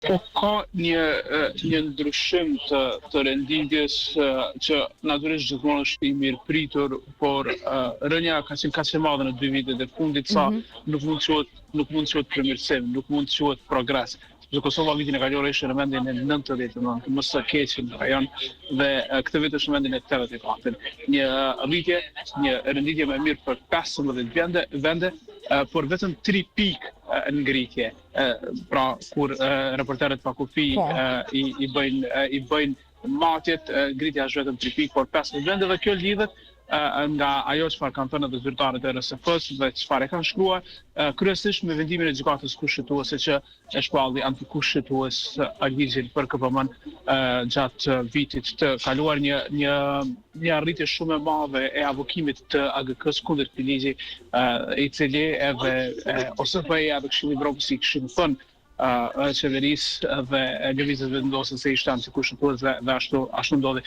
Po ka një ndryshim të renditjes që natyrisht gjithmonë është i mirë pritur, por rënja ka qenë e madhe në 2 vitet e fundit sa nuk mund të quhet përmirësim, nuk mund të quhet progres. Sepse Kosova vitin e kaluar ishte në vendin e 99, më së keqi në rajon, dhe këtë vit është në vendin e 84. Një renditje më e mirë për 15 vende, por vetëm 3 pikë në ngritje. Pra kur reporterët pa kufi i bëjnë matjet, ngritja është vetëm 3 pikë, por 15 vende, dhe kjo lidhet nga ajo çfarë kanë thënë edhe zyrtarët e RSF-s dhe çfarë kanë shkruar, kryesisht me vendimin e gjykatës kushtetuese që e shpalli antikushtetues ligjin për KPM-n gjatë vitit të kaluar, një arritje shumë e madhe e avokimit të AGK-s kundër këtij ligji, i cili edhe OSP-ja dhe Këshilli i Evropës i kishin thënë qeverisë dhe lëvizjes vendosur se ishte antikushtetues dhe ashtu ndodhi.